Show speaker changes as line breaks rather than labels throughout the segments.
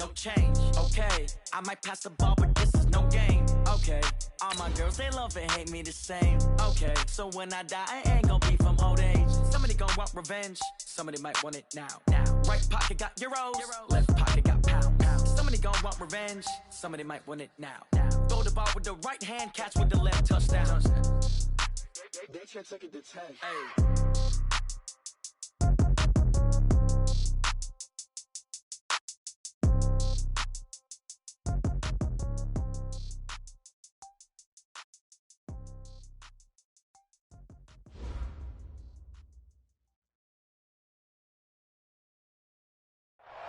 no change. Okay, I might pass the ball, but this is no game. Okay, all my girls, they love and hate me the same. Okay, so when I die, I ain't gonna be from old age. Somebody gonna want revenge, somebody might want it now. Right pocket got euros, left pocket got pounds. Somebody gonna want revenge, somebody might want it now. Throw the ball with the right hand, catch with the left, touchdown. They can't take it to 10. Hey.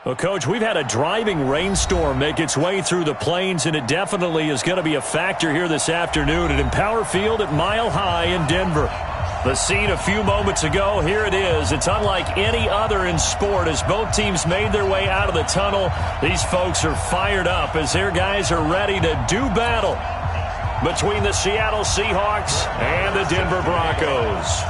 Well, Coach, we've had a driving rainstorm make its way through the plains, and it definitely is going to be a factor here this afternoon at Empower Field at Mile High in Denver. The scene a few moments ago, here it is. It's unlike any other in sport as both teams made their way out of the tunnel. These folks are fired up as their guys are ready to do battle between the Seattle Seahawks and the Denver Broncos.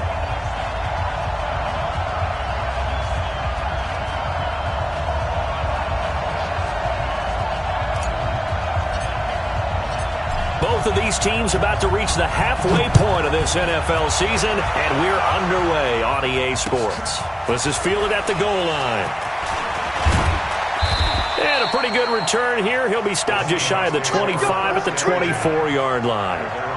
Both of these teams about to reach the halfway point of this NFL season, and we're underway on EA Sports. This is fielded at the goal line. And a pretty good return here. He'll be stopped just shy of the 25 at the 24-yard line.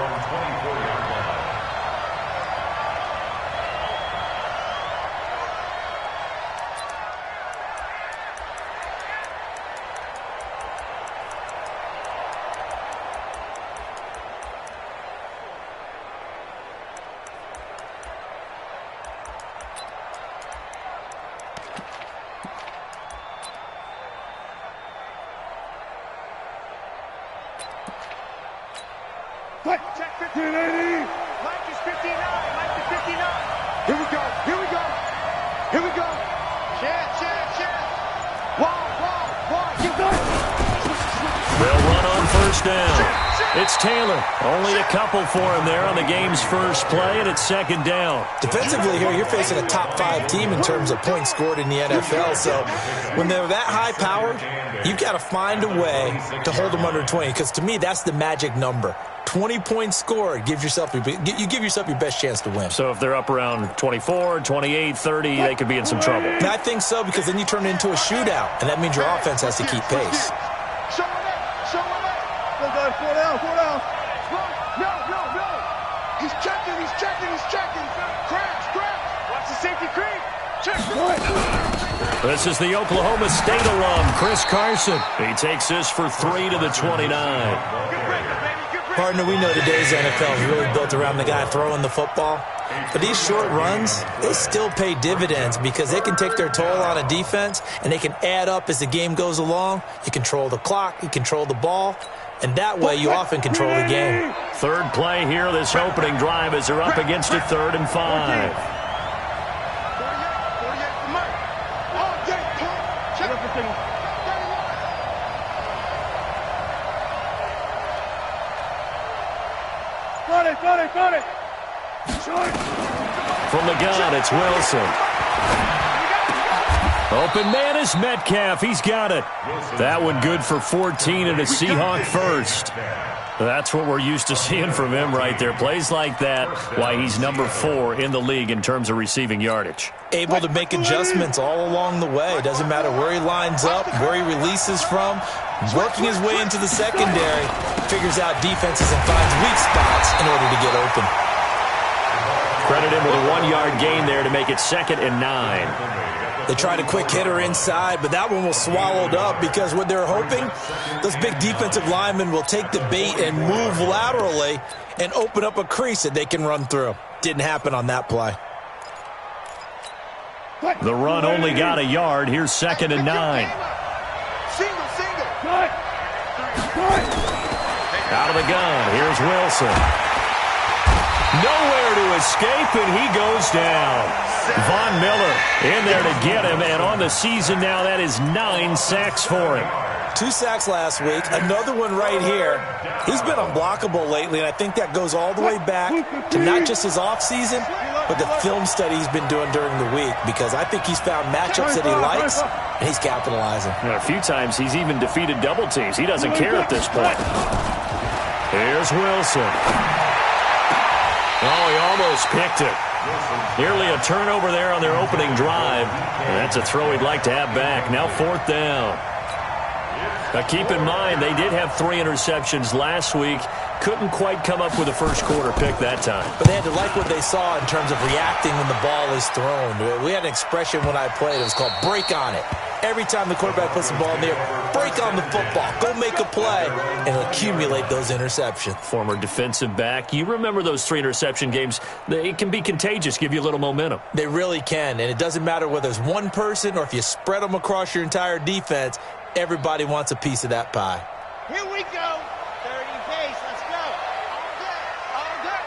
Check 59. Mike is 59. Mike is 59. Here we go. Here we go. Here we go. Check. Wall.
They'll run on first down. It's Taylor. Only a couple for him there on the game's first play, and it's second down.
Defensively here, you're facing a top-5 team in terms of points scored in the NFL. So when they're that high-powered, you've got to find a way to hold them under 20, because to me, that's the magic number. 20 points scored, you give yourself your best chance to win.
So if they're up around 24, 28, 30, they could be in some trouble.
And I think so, because then you turn it into a shootout, and that means your offense has to keep pace.
Show him up. Go, guys, 4 down. No. He's checking. Crash. Watch the safety creep. Check.
This is the Oklahoma State alum, Chris Carson. He takes this for 3 to the 29.
Partner, we know today's NFL is really built around the guy throwing the football. But these short runs, they still pay dividends because they can take their toll on a defense, and they can add up as the game goes along. You control the clock, you control the ball, and that way you often control the game.
Third play here, this opening drive as they're up against a 3rd and 5.
Got it.
From the gun, it's Wilson. Open man is Metcalf. He's got it. That one good for 14 and a Seahawk first. That's what we're used to seeing from him right there. Plays like that, why he's number 4 in the league in terms of receiving yardage.
Able to make adjustments all along the way. Doesn't matter where he lines up, where he releases from. Working his way into the secondary, figures out defenses and finds weak spots in order to get open.
Credit him with a 1-yard gain there to make it 2nd and 9.
They tried a quick hitter inside, but that one was swallowed up because what they're hoping, those big defensive linemen will take the bait and move laterally and open up a crease that they can run through. Didn't happen on that play.
The run only got a yard. Here's 2nd and 9.
Single.
Out of the gun. Here's Wilson. Nowhere to escape, and he goes down. Von Miller in there to get him, and on the season now, that is 9 sacks for him.
2 sacks last week, another one right here. He's been unblockable lately, and I think that goes all the way back to not just his offseason, but the film study he's been doing during the week, because I think he's found matchups that he likes, and he's capitalizing.
A few times he's even defeated double teams. He doesn't care at this point. Here's Wilson. Oh, he almost picked it. Nearly a turnover there on their opening drive. And that's a throw he'd like to have back. Now 4th down. Now keep in mind, they did have 3 interceptions last week. Couldn't quite come up with a first quarter pick that time.
But they had to like what they saw in terms of reacting when the ball is thrown. We had an expression when I played. It was called break on it. Every time the quarterback puts the ball in the air, break on the football. Go make a play and accumulate those interceptions.
Former defensive back. You remember those 3 interception games. It can be contagious, give you a little momentum.
They really can, and it doesn't matter whether it's one person or if you spread them across your entire defense. Everybody wants a piece of that pie.
Here we go. 30 pace. Let's go. All day. All day.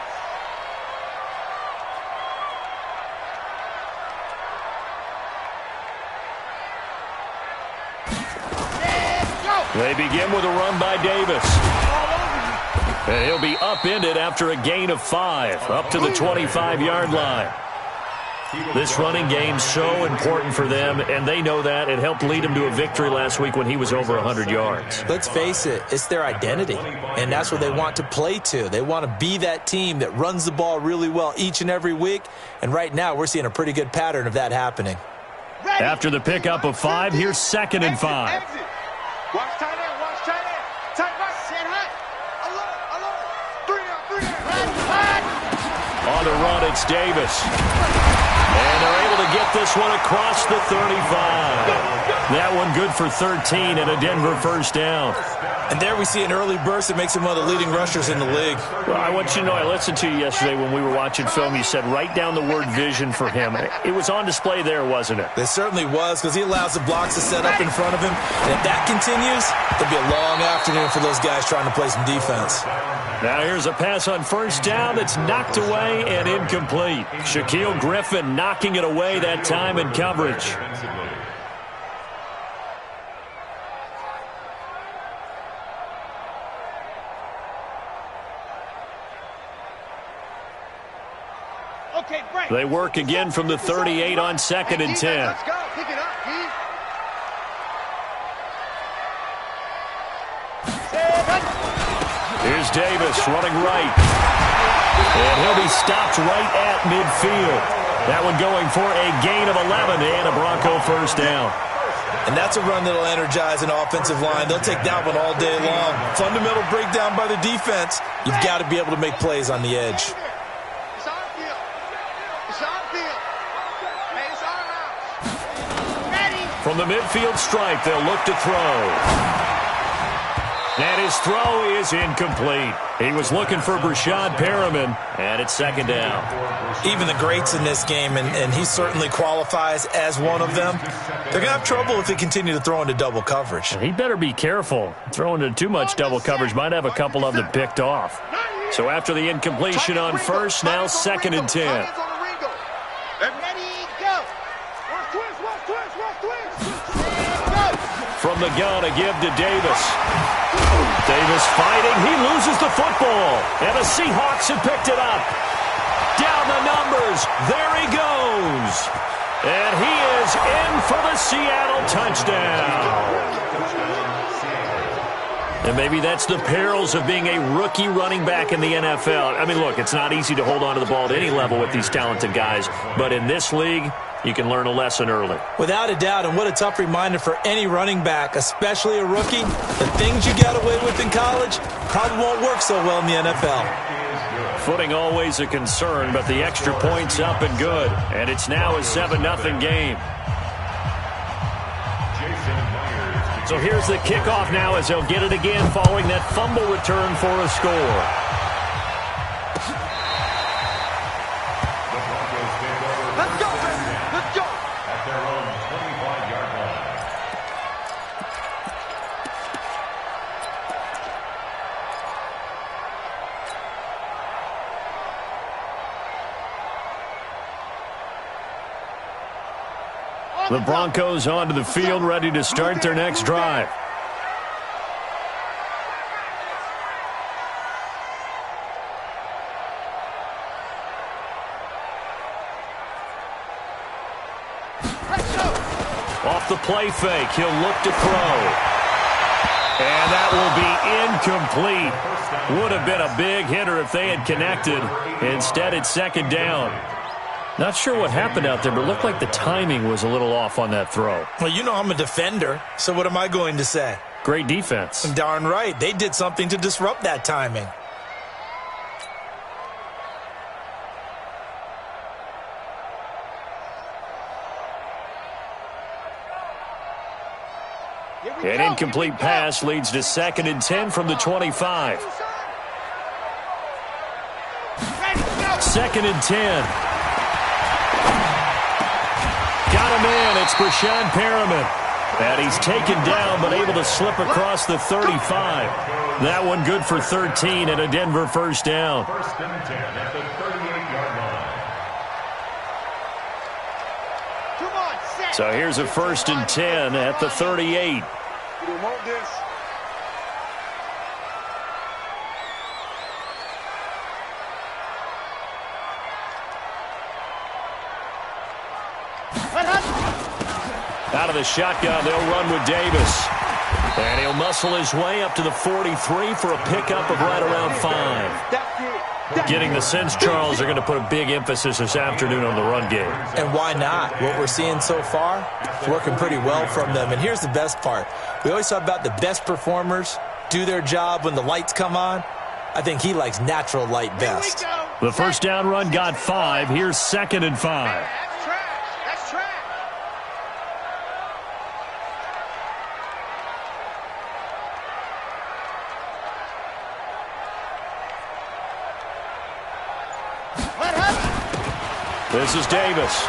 Let's go.
They begin with a run by Davis. And he'll be upended after a gain of 5, up to the 25-yard line. This running game's so important for them, and they know that. It helped lead them to a victory last week when he was over 100 yards.
Let's face it, it's their identity, and that's what they want to play to. They want to be that team that runs the ball really well each and every week, and right now we're seeing a pretty good pattern of that happening.
Ready.
After the pickup of 5, here's 2nd and 5.
Exit. Watch tight end. Watch tight end. Tight right. Set high. Alert. 3 out.
On the run, it's Davis. And they're able to get this one across the 35. That one good for 13 and a Denver first down.
And there we see an early burst that makes him one of the leading rushers in the league.
Well, I want you to know, I listened to you yesterday when we were watching film. You said write down the word vision for him. It was on display there, wasn't it?
It certainly was, because he allows the blocks to set up in front of him. And if that continues, it'll be a long afternoon for those guys trying to play some defense.
Now here's a pass on first down that's knocked away and incomplete. Shaquille Griffin knocking it away that time in coverage.
Okay, break.
They work again from the 38 on 2nd and 10.
Let's go. Pick it up, Keith.
Here's Davis running right. And he'll be stopped right at midfield. That one going for a gain of 11 and a Bronco first down.
And that's a run that'll energize an offensive line. They'll take that one all day long. Fundamental breakdown by the defense. You've got to be able to make plays on the edge.
It's our field. It's our field. Hey, it's our house. Ready.
From the midfield stripe, they'll look to throw. And his throw is incomplete. He was looking for Brashad Perriman, and it's 2nd down.
Even the greats in this game, and he certainly qualifies as one of them, they're going to have trouble if they continue to throw into double coverage.
He better be careful. Throwing into too much double coverage might have a couple of them picked off. So after the incompletion on first, now 2nd and 10.
Ready, go. Watch twist.
From the gun, a give to Davis. Davis fighting. He loses the football. And the Seahawks have picked it up. Down the numbers. There he goes. And he is in for the Seattle touchdown. And maybe that's the perils of being a rookie running back in the NFL. I mean, look, it's not easy to hold on to the ball at any level with these talented guys. But in this league, you can learn a lesson early.
Without a doubt, and what a tough reminder for any running back, especially a rookie. The things you got away with in college probably won't work so well in the NFL.
Footing always a concern, but the extra point's up and good. And it's now a 7-0 game. So here's the kickoff now as they'll get it again following that fumble return for a score. The Broncos onto the field, ready to start their next drive. the play fake. He'll look to throw. And that will be incomplete. Would have been a big hitter if they had connected. Instead, it's second down. Not sure what happened out there, but it looked like the timing was a little off on that throw.
Well, you know I'm a defender, so what am I going to say?
Great defense.
Darn right. They did something to disrupt that timing.
An incomplete pass leads to 2nd and 10 from the 25. 2nd and 10. Got him in. It's Brashad Perriman. And he's taken down but able to slip across the 35. That one good for 13 and a Denver first down.
1st and 10 at the 38-yard line.
So here's a 1st and 10 at the 38.
You want this?
Out of the shotgun, they'll run with Davis. And he'll muscle his way up to the 43 for a pickup of right around 5. Getting the sense, Charles, they're going to put a big emphasis this afternoon on the run game.
And why not? What we're seeing so far, working pretty well from them. And here's the best part. We always talk about the best performers do their job when the lights come on. I think he likes natural light best.
The first down run got 5. Here's 2nd and 5.
That's trash.
This is Davis.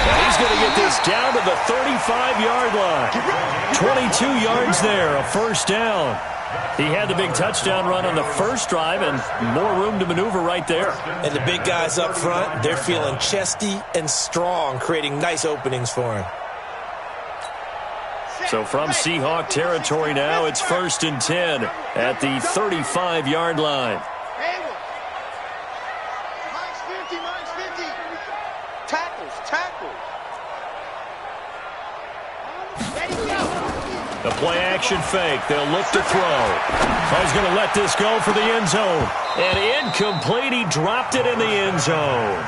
And he's going to get this down to the 35-yard line. 22 yards there, a first down. He had the big touchdown run on the first drive and more room to maneuver right there.
And the big guys up front, they're feeling chesty and strong, creating nice openings for him.
So from Seahawk territory now, it's 1st and 10 at the 35-yard line. The play-action fake. They'll look to throw. He's going to let this go for the end zone. And incomplete. He dropped it in the end zone.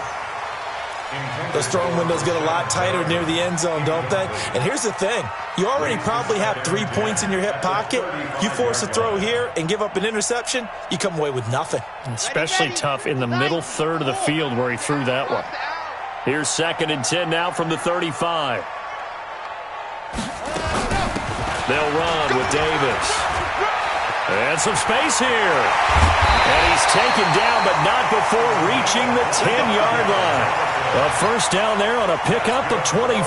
Those throwing windows get a lot tighter near the end zone, don't they? And here's the thing. You already probably have 3 points in your hip pocket. You force a throw here and give up an interception, you come away with nothing.
Especially tough in the middle third of the field where he threw that one. Here's 2nd and 10 now from the 35. They'll run with Davis. And some space here. And he's taken down, but not before reaching the 10-yard line. A first down there on a pickup of 25.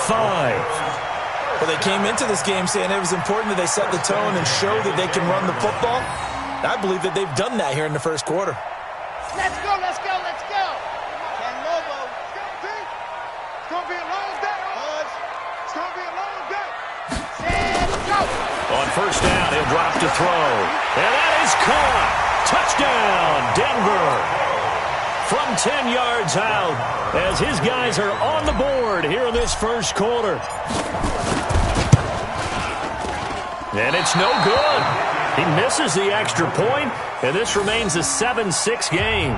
Well, they came into this game saying it was important that they set the tone and show that they can run the football. I believe that they've done that here in the first quarter.
Let's go, let's go, let's go. Ken Lobo. It's going to be a long day, Buzz. It's going to be a long day.
On first down, he'll drop to throw. And that is caught. Touchdown, Denver. From 10 yards out, as his guys are on the board here in this first quarter. And it's no good. He misses the extra point, and this remains a 7-6 game.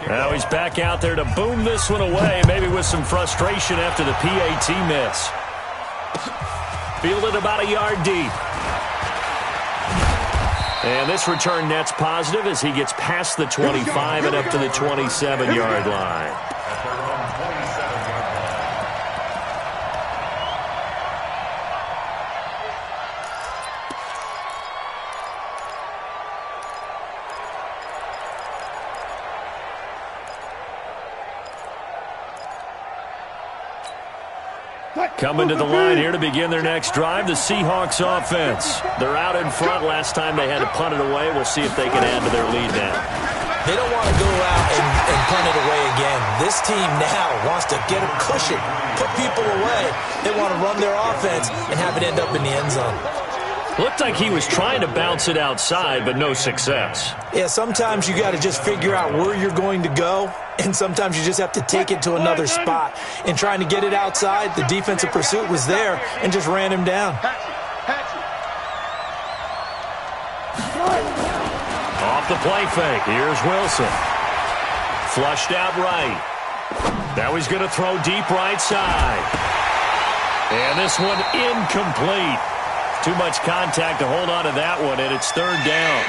Now he's back out there to boom this one away, maybe with some frustration after the PAT miss. Fielded about a yard deep. And this return net's positive as he gets past the 25 and up to the 27-yard line. Coming to the line here to begin their next drive, the Seahawks offense. They're out in front. Last time they had to punt it away. We'll see if they can add to their lead now.
They don't want to go out and punt it away again. This team now wants to get a cushion, put people away. They want to run their offense and have it end up in the end zone.
Looked like he was trying to bounce it outside, but no success.
Yeah, sometimes you got to just figure out where you're going to go, and sometimes you just have to take it to another spot. And trying to get it outside, the defensive pursuit was there and just ran him down.
Off the play fake, here's Wilson. Flushed out right. Now he's going to throw deep right side. And this one incomplete. Too much contact to hold on to that one, and it's third down.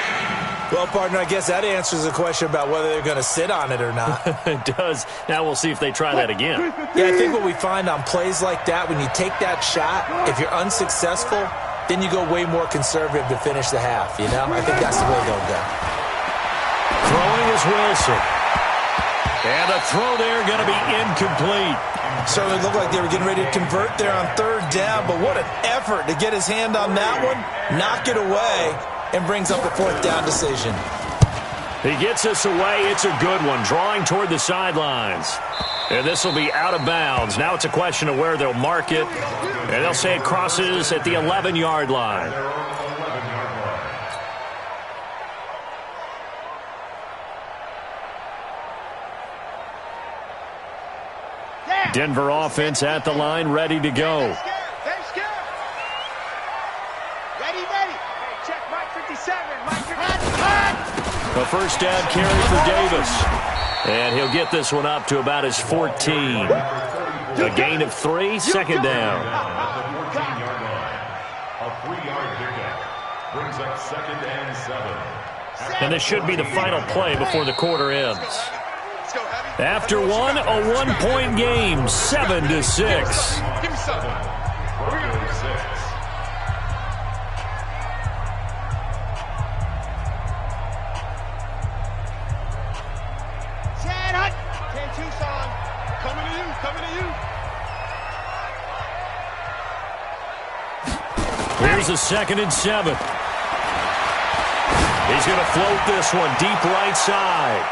Well, partner, I guess that answers the question about whether they're going to sit on it or not.
It does. Now we'll see if they try that again.
Yeah, I think what we find on plays like that, when you take that shot, if you're unsuccessful, then you go way more conservative to finish the half, you know? I think that's the way they'll go.
Throwing is Wilson. And a throw there going to be incomplete.
Certainly looked like they were getting ready to convert there on third down, but what an effort to get his hand on that one, knock it away, and brings up a fourth down decision.
He gets us away. It's a good one, drawing toward the sidelines. And this will be out of bounds. Now it's a question of where they'll mark it, and they'll say it crosses at the 11-yard line. Denver offense at the line, ready to go.
Ready. Check Mike 57. Mike 57.
A first down carry for Davis. And he'll get this one up to about his 14. A gain of 3, second down.
A 3-yard pickup brings up 2nd and 7.
And this should be the final play before the quarter ends. After one, a one-point game, 7-6.
Give me 7. Broncos 6.
Chad Hunt. 10 Tucson. Coming to you.
Here's a 2nd and 7. He's going to float this one deep right side.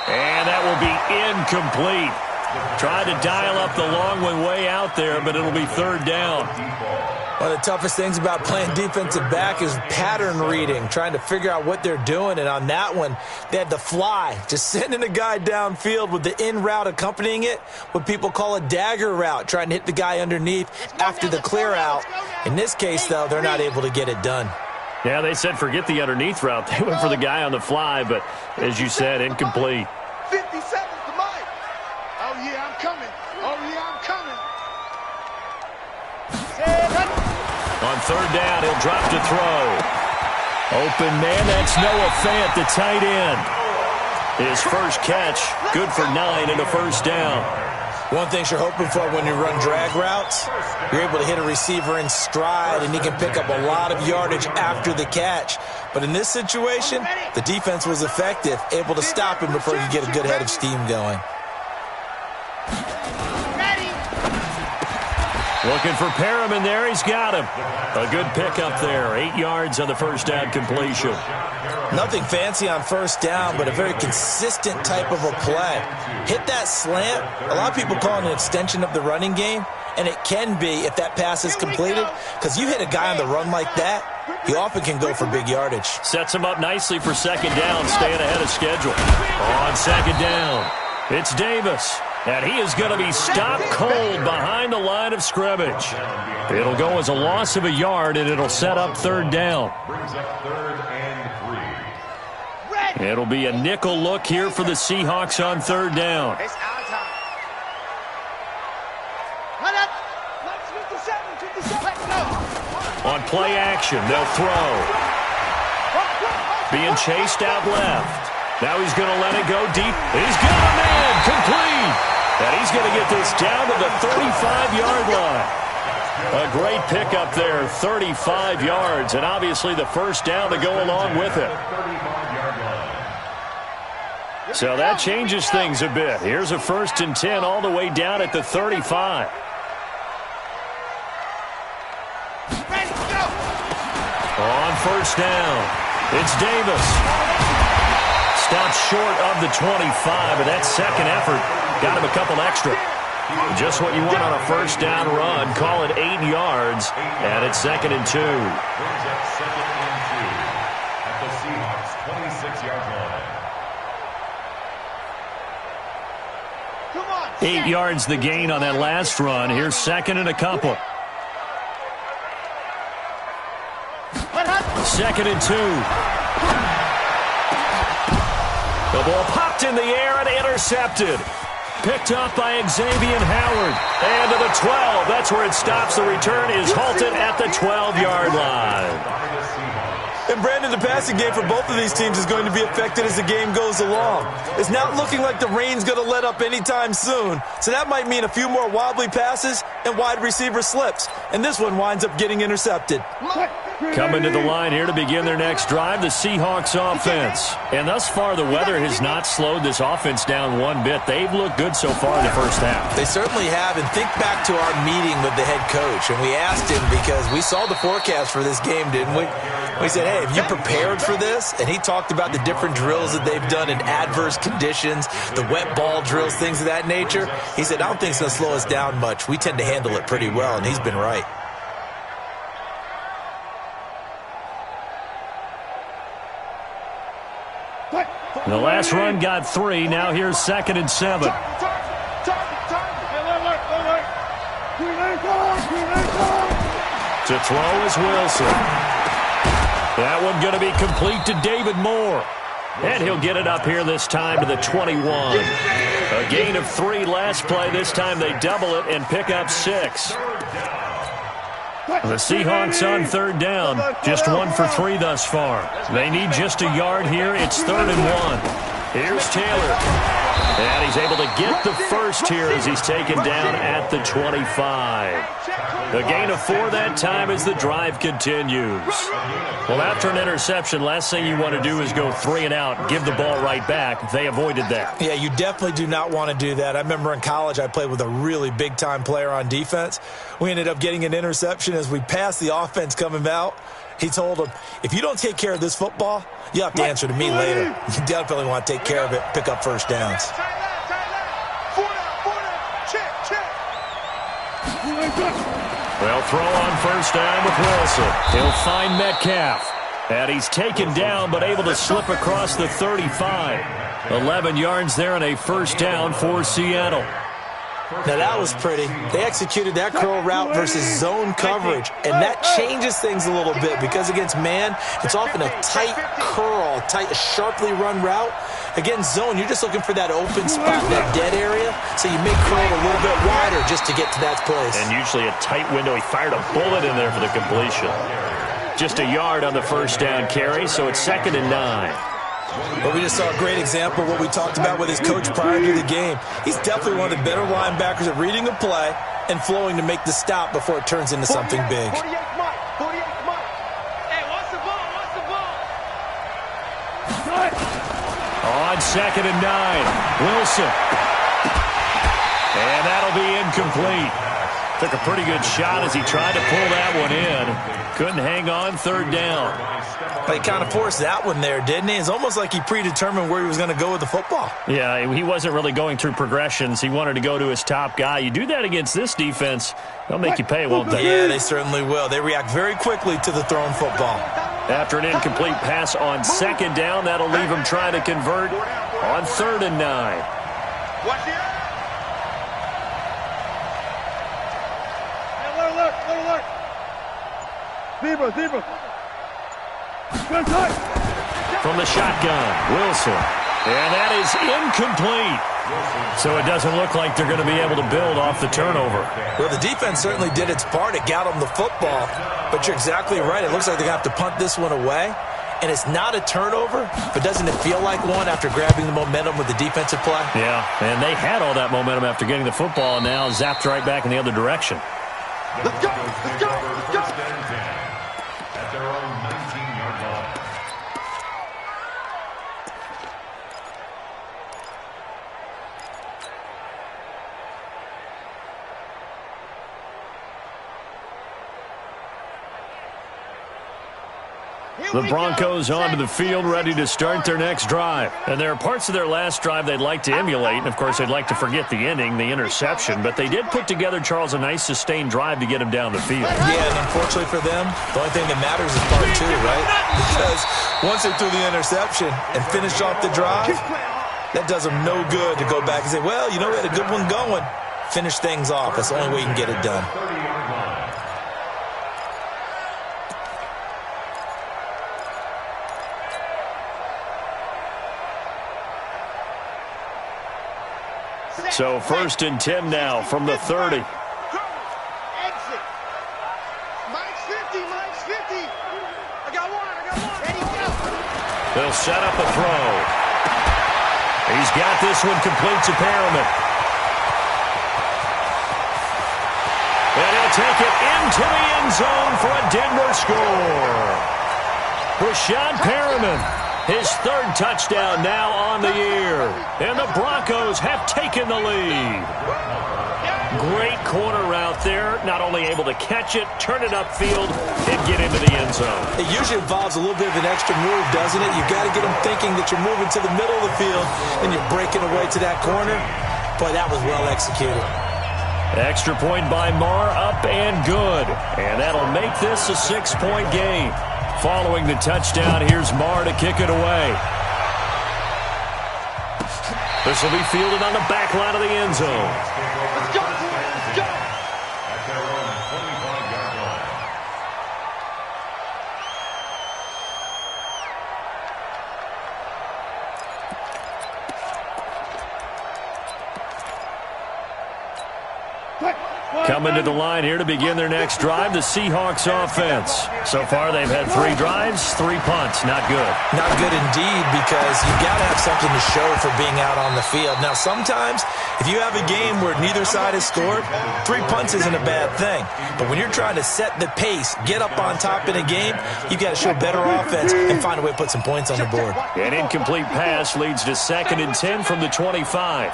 And that will be incomplete. Tried to dial up the long one way out there, but it'll be third down.
One of the toughest things about playing defensive back is pattern reading, trying to figure out what they're doing. And on that one, they had the fly, just sending a guy downfield with the in route accompanying it, what people call a dagger route, trying to hit the guy underneath after the clear out. In this case, though, they're not able to get it done.
Yeah, they said forget the underneath route. They went for the guy on the fly, but as you said, incomplete.
57 to Mike. Oh, yeah, I'm coming.
On third down, he'll drop to throw. Open man, that's Noah Fant, the tight end. His first catch, good for 9 and a first down.
One thing you're hoping for when you run drag routes, you're able to hit a receiver in stride, and he can pick up a lot of yardage after the catch. But in this situation, the defense was effective, able to stop him before you get a good head of steam going.
Looking for Perriman there. He's got him. A good pickup there. 8 yards on the first down completion.
Nothing fancy on first down, but a very consistent type of a play. Hit that slant. A lot of people call it an extension of the running game, and it can be if that pass is completed, because you hit a guy on the run like that, he often can go for big yardage.
Sets him up nicely for second down, staying ahead of schedule. On second down, it's Davis. And he is going to be stopped cold behind the line of scrimmage. It'll go as a loss of a yard, and it'll set up third down.
Brings up 3rd and 3.
It'll be a nickel look here for the Seahawks on third down.
It's our time. Run up. 57.
On play action, they'll throw. Being chased out left. Now he's going to let it go deep. He's got a man, complete. And he's going to get this down to the 35-yard line. A great pickup there, 35 yards, and obviously the first down to go along with it. So that changes things a bit. Here's a 1st and 10 all the way down at the 35. On first down, it's Davis. stopped short of the 25, but that second effort got him a couple extra. Just what you want on a first down run. Call it 8 yards, and it's 2nd and 2.
Brings up 2nd and 2 at the Seahawks 26-yard line.
8 yards the gain on that last run. Here's 2nd and a couple. 2nd and 2. The ball popped in the air and intercepted. Picked up by Xavier Howard. And to the 12. That's where it stops. The return is halted at the 12-yard line.
And, Brandon, the passing game for both of these teams is going to be affected as the game goes along. It's not looking like the rain's going to let up anytime soon, so that might mean a few more wobbly passes and wide receiver slips. And this one winds up getting intercepted.
Coming to the line here to begin their next drive, the Seahawks offense. And thus far, the weather has not slowed this offense down one bit. They've looked good so far in the first half.
They certainly have. And think back to our meeting with the head coach. And we asked him, because we saw the forecast for this game, didn't we? We said, hey, have you prepared for this? And he talked about the different drills that they've done in adverse conditions, the wet ball drills, things of that nature. He said, I don't think it's going to slow us down much. We tend to handle it pretty well, and he's been right.
The last run got 3. Now here's 2nd and 7. To throw is Wilson. That one going to be complete to David Moore. And he'll get it up here this time to the 21. A gain of 3 last play. This time they double it and pick up 6. The Seahawks on 3rd down. Just 1 for 3 thus far. They need just a yard here. It's 3rd and 1. Here's Taylor. And he's able to get the first here as he's taken down at the 25. A gain of 4 that time as the drive continues. Well, after an interception, last thing you want to do is go 3 and out, give the ball right back. They avoided that.
Yeah, you definitely do not want to do that. I remember in college I played with a really big-time player on defense. We ended up getting an interception as we passed the offense coming out. He told him, if you don't take care of this football, you'll have to answer to me later. You definitely want to take care of it, pick up first downs.
They'll throw on first down with Wilson. He'll find Metcalf. And he's taken down but able to slip across the 35. 11 yards there and a first down for Seattle.
Now, that was pretty. They executed that curl route versus zone coverage, and that changes things a little bit because against man, it's often a tight curl, sharply run route. Against zone, you're just looking for that open spot, that dead area, so you make curl a little bit wider just to get to that place.
And usually a tight window. He fired a bullet in there for the completion. Just a yard on the first down carry, so it's 2nd and 9.
But we just saw a great example of what we talked about with his coach prior to the game. He's definitely one of the better linebackers at reading a play and flowing to make the stop before it turns into something big.
Hey, what's the ball?
On 2nd and 9, Wilson. And that'll be incomplete. Took a pretty good shot as he tried to pull that one in. Couldn't hang on 3rd down.
But he kind of forced that one there, didn't he? It's almost like he predetermined where he was going to go with the football.
Yeah, he wasn't really going through progressions. He wanted to go to his top guy. You do that against this defense, they'll make you pay, won't they?
Yeah, they certainly will. They react very quickly to the thrown football.
After an incomplete pass on 2nd down, that'll leave him trying to convert on 3rd and 9.
Watch it. Hey, look. Zebra.
From the shotgun, Wilson. And that is incomplete. So it doesn't look like they're going to be able to build off the turnover.
Well, the defense certainly did its part. It got them the football. But you're exactly right. It looks like they're going to have to punt this one away. And it's not a turnover, but doesn't it feel like one after grabbing the momentum with the defensive play?
Yeah, and they had all that momentum after getting the football and now zapped right back in the other direction.
Let's go.
At their own 19-yard line.
The Broncos onto the field, ready to start their next drive. And there are parts of their last drive they'd like to emulate. And, of course, they'd like to forget the inning, the interception. But they did put together, Charles, a nice sustained drive to get him down the field.
Yeah, and unfortunately for them, the only thing that matters is part two, right? Because once they threw the interception and finished off the drive, that does them no good to go back and say, well, you know, we had a good one going. Finish things off. That's the only way you can get it done.
So 1st and 10 now from the 30.
Exit. Mike's 50, Mike's 50. I got one. Ready, go.
They'll set up a throw. He's got this one complete to Perriman. And he'll take it into the end zone for a Denver score. Rashad Perriman, his 3rd touchdown now on the year. And the Broncos have taken the lead. Great corner route there. Not only able to catch it, turn it upfield, and get into the end zone.
It usually involves a little bit of an extra move, doesn't it? You've got to get them thinking that you're moving to the middle of the field and you're breaking away to that corner. Boy, that was well executed.
Extra point by Marr, up and good. And that'll make this a 6-point game. Following the touchdown, here's Marr to kick it away. This will be fielded on the back line of the end zone.
Let's go.
At their own 25-yard line.
Coming to the line here to begin their next drive, the Seahawks offense. So far, they've had 3 drives, 3 punts. Not good.
Not good indeed, because you've got to have something to show for being out on the field. Now, sometimes, if you have a game where neither side has scored, 3 punts isn't a bad thing. But when you're trying to set the pace, get up on top in a game, you've got to show better offense and find a way to put some points on the board.
An incomplete pass leads to 2nd and 10 from the 25.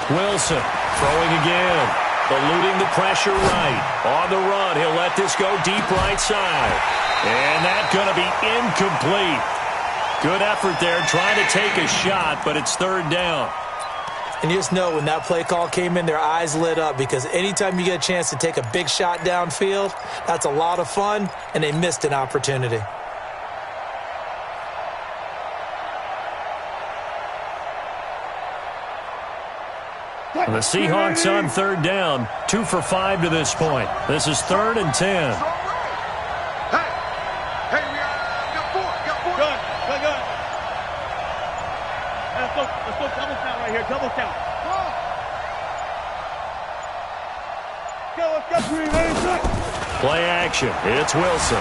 Wilson throwing again, eluding the pressure right. On the run, he'll let this go deep right side. And that's going to be incomplete. Good effort there, trying to take a shot, but it's 3rd down.
And you just know when that play call came in, their eyes lit up, because anytime you get a chance to take a big shot downfield, that's a lot of fun, and they missed an opportunity.
And the Seahawks on 3rd down, 2 for 5 to this point. This is 3rd and 10.
Hey, we got 4. Good. Let's go double count right here. Double count. Let's go.
Play action. It's Wilson.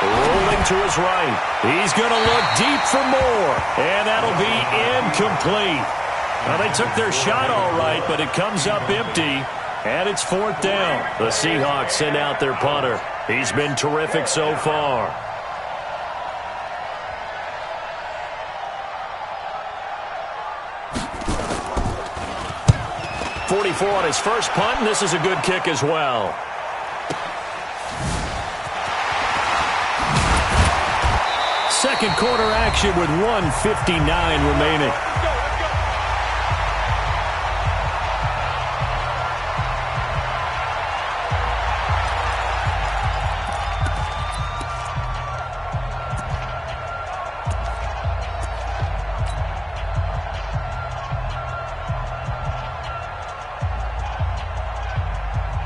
Rolling to his right. He's going to look deep for more. And that'll be incomplete. Well, they took their shot all right, but it comes up empty, and it's 4th down. The Seahawks send out their punter. He's been terrific so far. .44 on his first punt, and this is a good kick as well. Second quarter action with 1:59 remaining.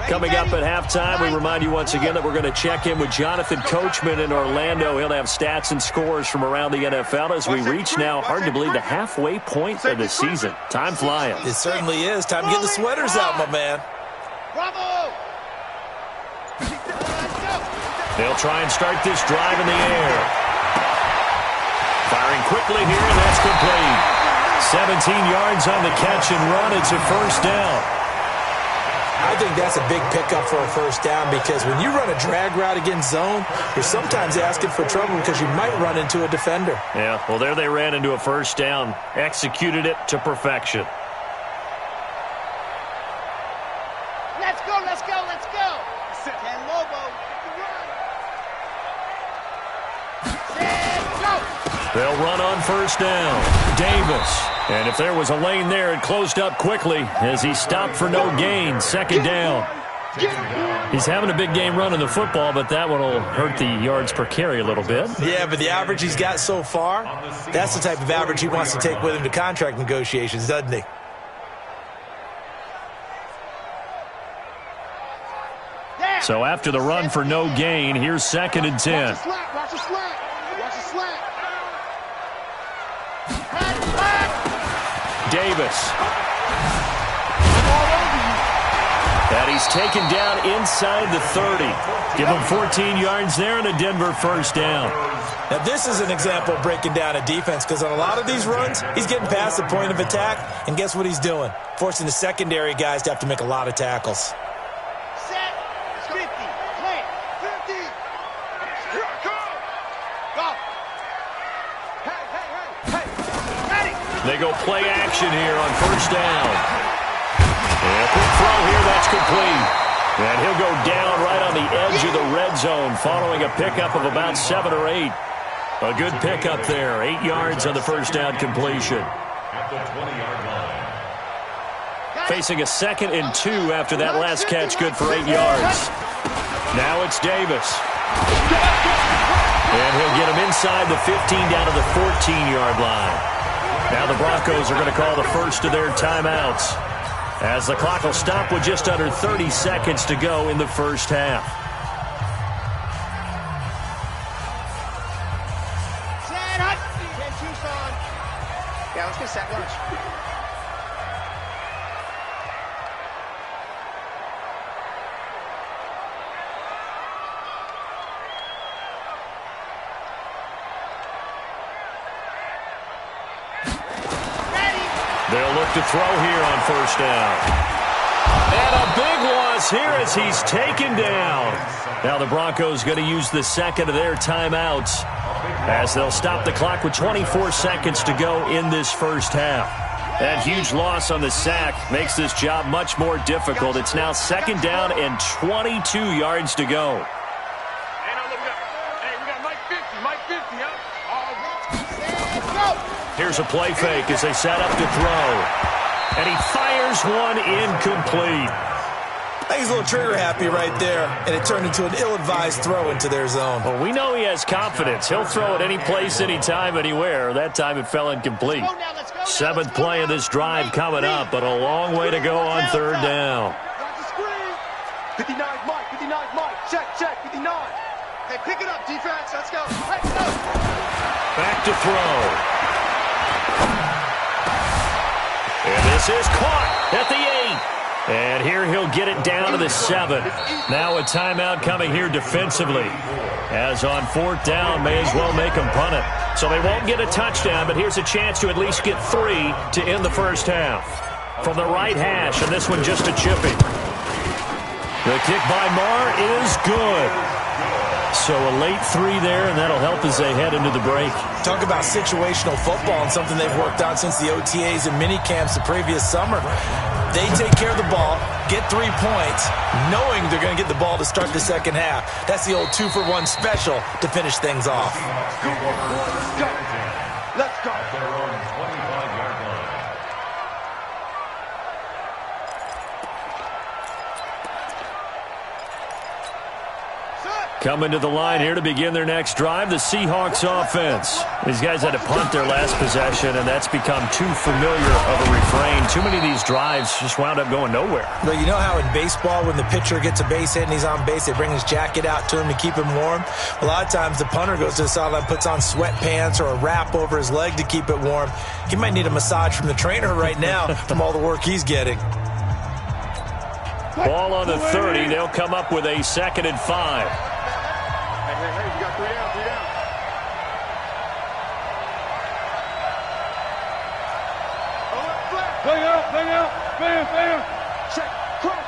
Coming up at halftime, we remind you once again that we're going to check in with Jonathan Coachman in Orlando. He'll have stats and scores from around the NFL as we reach now, hard to believe, the halfway point of the season. Time flying.
It certainly is. Time to get the sweaters out, my man.
Bravo!
They'll try and start this drive in the air. Firing quickly here, and that's complete. 17 yards on the catch and run. It's a 1st down.
I think that's a big pickup for a 1st down, because when you run a drag route against zone, you're sometimes asking for trouble because you might run into a defender.
Yeah, well, there they ran into a 1st down. Executed it to perfection.
Let's go, let's go, let's go. Ten Lobo. Set, go.
They'll run on first down. Davis. And if there was a lane there, it closed up quickly as he stopped for no gain. Second down. He's having a big game running the football, but that one will hurt the yards per carry a little bit.
Yeah, but the average he's got so far, that's the type of average he wants to take with him to contract negotiations, doesn't he?
So after the run for no gain, here's 2nd and 10.
Watch the slack, watch the slack. Watch the slack.
Davis. And he's taken down inside the 30. Give him 14 yards there and a Denver first down.
Now, this is an example of breaking down a defense because on a lot of these runs, he's getting past the point of attack, and guess what he's doing? Forcing the secondary guys to have to make a lot of tackles.
Set. 50. Play. 50. Here I come. Go. Hey, hey, hey, hey. Ready.
They go play action here on first down. And a quick throw here, that's complete. And he'll go down right on the edge of the red zone following a pickup of about 7 or 8. A good pickup there. 8 yards on the first down completion.
At the 20-yard line.
Facing a 2nd and 2 after that last catch, good for 8 yards. Now it's Davis. And he'll get him inside the 15 down to the 14-yard line. Now the Broncos are going to call the first of their timeouts, as the clock will stop with just under 30 seconds to go in the first half.
Set up. 10 Tucson. Yeah, let's get set lunch.
They'll look to throw here on first down. And a big loss here as he's taken down. Now the Broncos going to use the second of their timeouts as they'll stop the clock with 24 seconds to go in this first half. That huge loss on the sack makes this job much more difficult. It's now 2nd down and 22 yards to go.
Hey, we got Mike 50, Mike 50, huh? Go.
Here's a play fake as they set up to throw. And he fires one incomplete.
I think he's a little trigger happy right there, and it turned into an ill-advised throw into their zone.
Well, we know he has confidence. He'll throw it any place, anytime, anywhere. That time it fell incomplete. 7th play of this drive coming up, but a long way to go on 3rd down.
Watch the screen. 59 Mike, 59 Mike. Check, check, 59. Hey, pick it up, defense. Let's go. Let's go.
Back to throw. And this is caught at the 8. And here he'll get it down to the 7. Now a timeout coming here defensively. As on 4th down, may as well make them punt it. So they won't get a touchdown, but here's a chance to at least get 3 to end the first half. From the right hash, and this one just a chipping. The kick by Marr is good. So a late 3 there, and that'll help as they head into the break.
Talk about situational football and something they've worked on since the OTAs and mini camps the previous summer. They take care of the ball, get 3 points, knowing they're going to get the ball to start the second half. That's the old 2-for-1 special to finish things off.
Let's go.
At their own 25-yard line.
Coming to the line here to begin their next drive, the Seahawks offense. These guys had to punt their last possession, and that's become too familiar of a refrain. Too many of these drives just wound up going nowhere.
But you know how in baseball, when the pitcher gets a base hit and he's on base, they bring his jacket out to him to keep him warm? A lot of times the punter goes to the sideline, puts on sweatpants or a wrap over his leg to keep it warm. He might need a massage from the trainer right now from all the work he's getting.
Ball on the 30. They'll come up with a 2nd and 5.
Hey, you got 3 down, 3 down. Bang out, bam. Check, cross.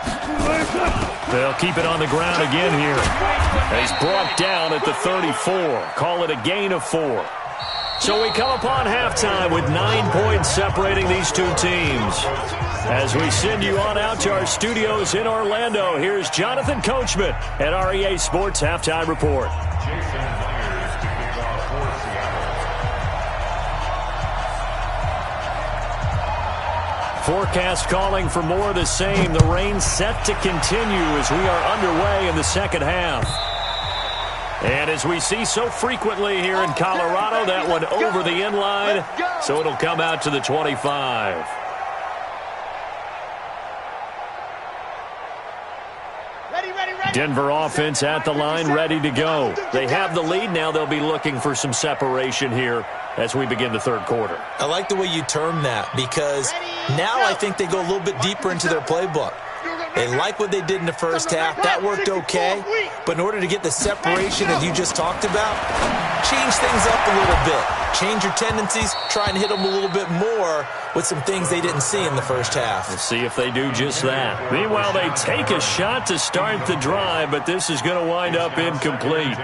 They'll keep it on the ground again here. He's brought down at the 34. Call it a gain of 4. So we come upon halftime with 9 points separating these two teams. As we send you on out to our studios in Orlando, here's Jonathan Coachman at REA Sports Halftime Report. Forecast calling for more of the same. The rain set to continue as we are underway in the second half. And as we see so frequently here in Colorado, that one over the inline, so it'll come out to the 25. Denver offense at the line, ready to go. They have the lead. Now they'll be looking for some separation here as we begin the third quarter.
I like the way you term that, because now I think they go a little bit deeper into their playbook. They like what they did in the first half. That worked okay. But in order to get the separation that you just talked about, change things up a little bit. Change your tendencies. Try and hit them a little bit more with some things they didn't see in the first half.
We'll see if they do just that. Meanwhile, they take a shot to start the drive, but this is going to wind up incomplete.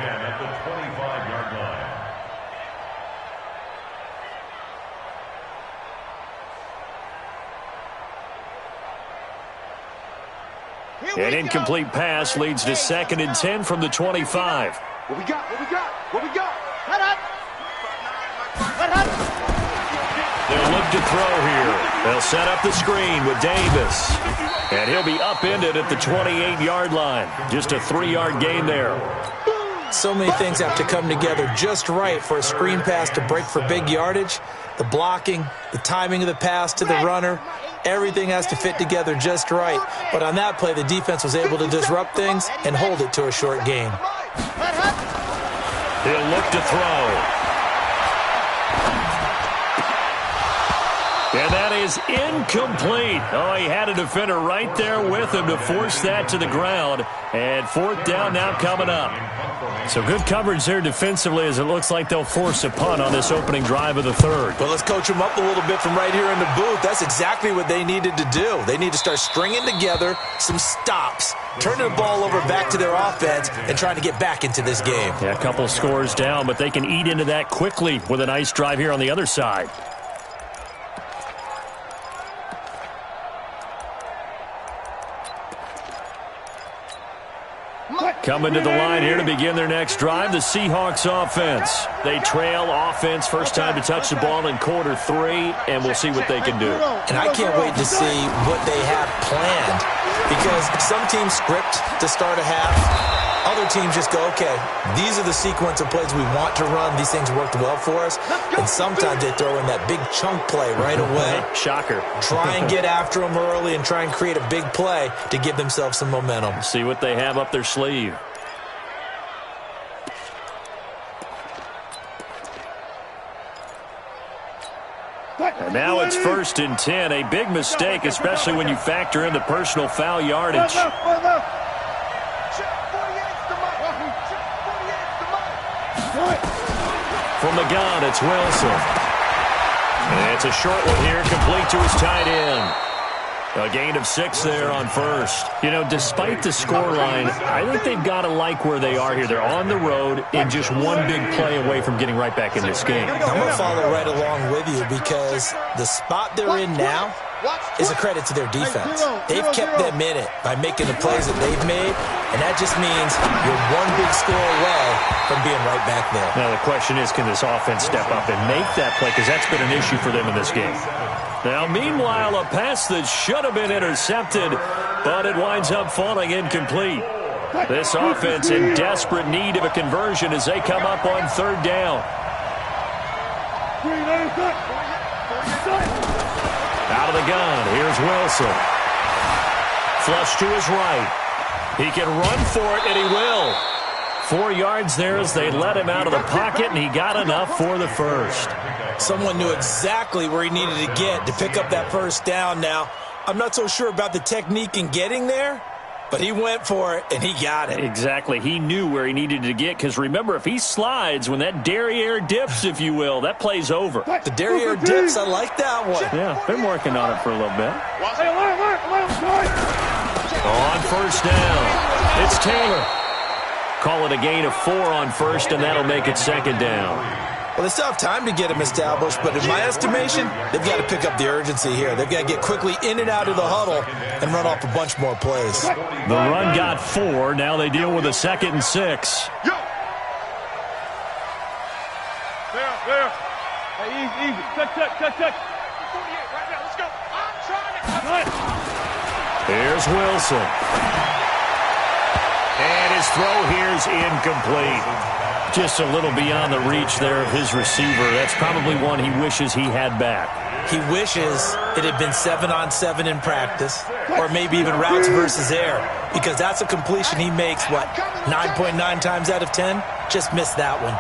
An incomplete pass leads to 2nd and 10 from the 25.
What we got? What we got? What we got?
They'll look to throw here. They'll set up the screen with Davis. And he'll be upended at the 28-yard line. Just a 3-yard gain there.
So many things have to come together just right for a screen pass to break for big yardage. The blocking, the timing of the pass to the runner, everything has to fit together just right. But on that play, the defense was able to disrupt things and hold it to a short gain.
He'll look to throw. And that is incomplete. Oh, he had a defender right there with him to force that to the ground. And 4th down now coming up. So good coverage there defensively, as it looks like they'll force a punt on this opening drive of the third.
Well, let's coach them up a little bit from right here in the booth. That's exactly what they needed to do. They need to start stringing together some stops, turning the ball over back to their offense, and trying to get back into this game.
Yeah, a couple scores down, but they can eat into that quickly with a nice drive here on the other side. Coming to the line here to begin their next drive, the Seahawks offense. They trail offense, first time to touch the ball in quarter 3, and we'll see what they can do.
And I can't wait to see what they have planned, because some teams script to start a half. Other teams just go, okay, these are the sequence of plays we want to run. These things worked well for us. And sometimes they throw in that big chunk play right away.
Shocker.
Try and get after them early and try and create a big play to give themselves some momentum.
See what they have up their sleeve. And now it's 1st and 10. A big mistake, especially when you factor in the personal foul yardage. From the gun, it's Wilson. And it's a short one here, complete to his tight end. A gain of 6 there on first. You know, despite the scoreline, I think they've got to like where they are here. They're on the road and just one big play away from getting right back in this game.
I'm going to follow right along with you, because the spot they're in now is a credit to their defense. They've kept them in it by making the plays that they've made, and that just means you're one big score away from being right back there.
Now the question is, can this offense step up and make that play? Because that's been an issue for them in this game. Now, meanwhile, a pass that should have been intercepted, but it winds up falling incomplete. This offense in desperate need of a conversion as they come up on 3rd down. Out of the gun, here's Wilson. Flush to his right. He can run for it, and he will. 4 yards there as they let him out of the pocket, and he got enough for the first.
Someone knew exactly where he needed to get to pick up that first down. Now, I'm not so sure about the technique in getting there, but he went for it, and he got it.
Exactly. He knew where he needed to get, because remember, if he slides, when that derriere dips, if you will, that play's over.
The derriere dips, I like that one.
Yeah, been working on it for a little bit. On 1st down, it's Taylor. Call it a gain of 4 on 1st, and that'll make it 2nd down.
Well, they still have time to get him established, but in my estimation, they've got to pick up the urgency here. They've got to get quickly in and out of the huddle and run off a bunch more plays.
The run got 4. Now they deal with a 2nd and 6.
Yo. There. Hey, easy. Touch. 48 right now. Let's go. I'm trying to.
Here's Wilson. And his throw here's incomplete. Just a little beyond the reach there of his receiver. That's probably one he wishes he had back.
He wishes it had been 7-on-7 in practice, or maybe even routes versus air, because that's a completion he makes, 9.9 times out of 10? Just missed that one.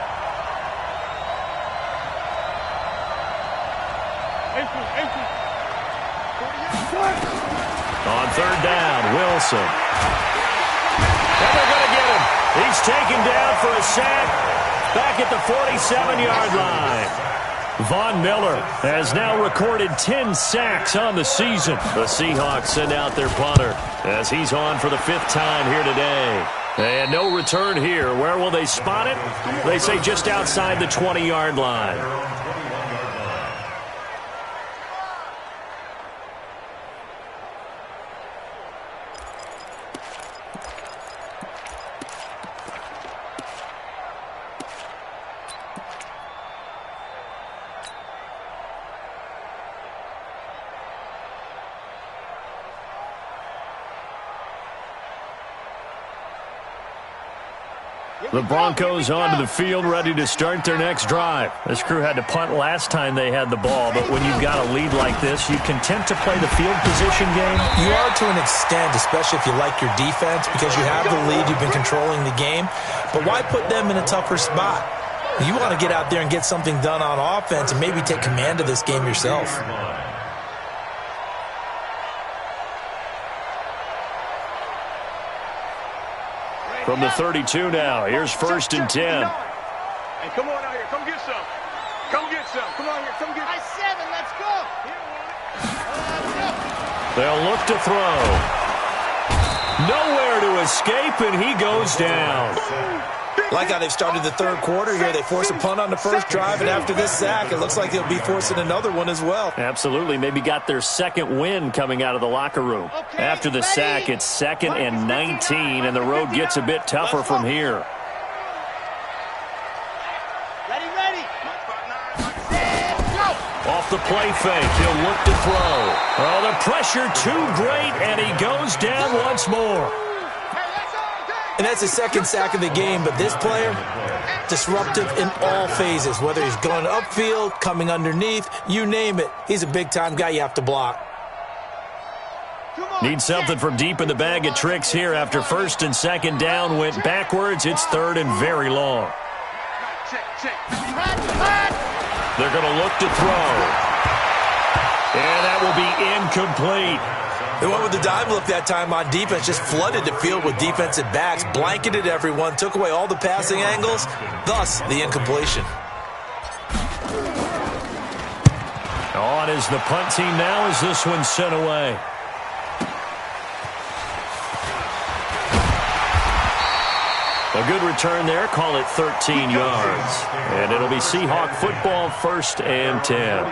On 3rd down, Wilson. And they're going to get him. He's taken down for a sack back at the 47-yard line. Von Miller has now recorded 10 sacks on the season. The Seahawks send out their punter as he's on for the 5th time here today. And no return here. Where will they spot it? They say just outside the 20-yard line. The Broncos onto the field, ready to start their next drive. This crew had to punt last time they had the ball, but when you've got a lead like this, you content to play the field position game?
You are to an extent, especially if you like your defense, because you have the lead, you've been controlling the game. But why put them in a tougher spot? You want to get out there and get something done on offense and maybe take command of this game yourself.
From the 32 now, here's 1st and 10.
Hey, come on out here. Come get some. Come get some. Come on here. Come get. I 7. Let's go.
They'll look to throw. Nowhere to escape, and he goes down.
Like how they've started the 3rd quarter here. They force a punt on the first drive, and after this sack, it looks like they'll be forcing another one as well.
Absolutely. Maybe got their 2nd win coming out of the locker room. After the sack, it's 2nd and 19, and the road gets a bit tougher from here.
Ready.
Off the play fake, he'll look to throw. Oh, the pressure too great, and he goes down once more.
And that's his 2nd sack of the game, but this player, disruptive in all phases, whether he's going upfield, coming underneath, you name it. He's a big-time guy you have to block.
Need something from deep in the bag of tricks here after 1st and 2nd down went backwards. It's 3rd and very long. They're going to look to throw. And that will be incomplete.
They went with the dime look that time on defense, just flooded the field with defensive backs, blanketed everyone, took away all the passing angles, thus the incompletion.
On is the punt team now as this one's sent away. A good return there, call it 13 yards. And it'll be Seahawk football, 1st and 10.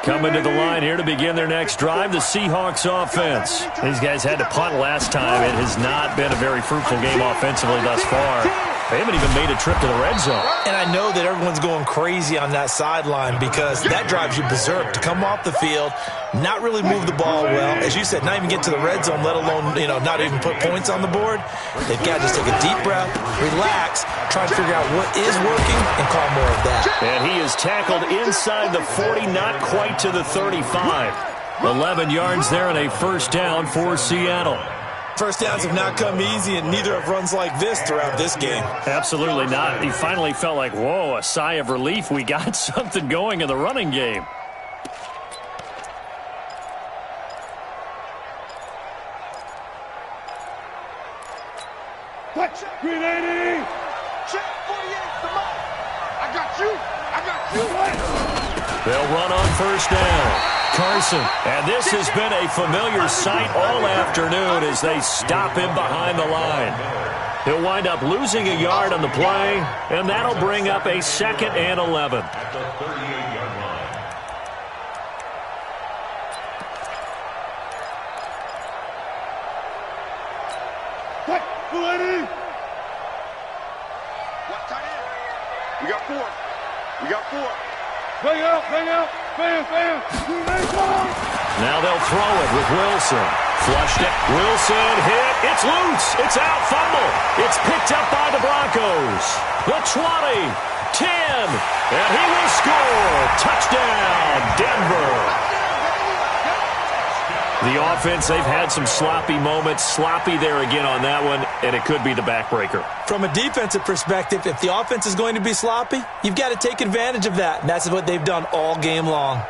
Coming to the line here to begin their next drive, the Seahawks offense. These guys had to punt last time. It has not been a very fruitful game offensively thus far. They haven't even made a trip to the red zone.
And I know that everyone's going crazy on that sideline because that drives you berserk to come off the field, not really move the ball well. As you said, not even get to the red zone, let alone, not even put points on the board. They've got to just take a deep breath, relax, try to figure out what is working, and call more of that.
And he is tackled inside the 40, not quite to the 35. 11 yards there and a 1st down for Seattle.
First downs have not come easy, and neither have runs like this throughout this game.
Absolutely not. He finally felt like, whoa, a sigh of relief. We got something going in the running game.
Green 80. Check 48. Come on. I got you.
They'll run on 1st down. Carson. And this has been a familiar sight all afternoon as they stop him behind the line. He'll wind up losing a yard on the play, and that'll bring up a 2nd and 11.
At the 38-yard line.
What? We got 4. We got 4. Bang out, bang out, bam, bam.
Now they'll throw it with Wilson. Flushed it. Wilson hit. It's loose. It's out. Fumble. It's picked up by the Broncos. The 20, 10, and he will score. Touchdown, Denver. The offense, they've had some sloppy moments. Sloppy there again on that one, and it could be the backbreaker.
From a defensive perspective, if the offense is going to be sloppy, you've got to take advantage of that, and that's what they've done all game long.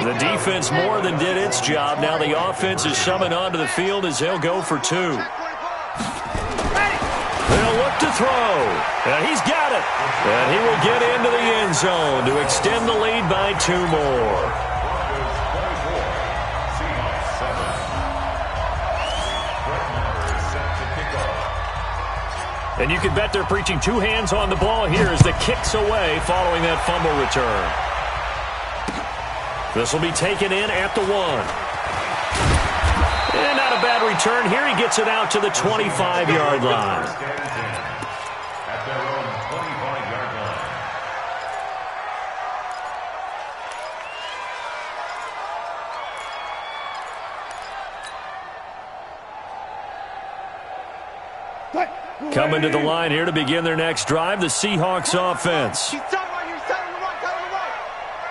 The defense more than did its job. Now the offense is summoned onto the field as they'll go for 2. They'll look to throw. And he's got it. And he will get into the end zone to extend the lead by 2 more.
Seahawks 7. Set to kick off.
And you can bet they're preaching 2 hands on the ball here as the kick's away following that fumble return. This will be taken in at the 1. And not a bad return here. He gets it out to the 25-yard line.
At their own 25-yard line.
Coming to the line here to begin their next drive, the Seahawks offense.
He's tight right here, tight on the right, tight on the right.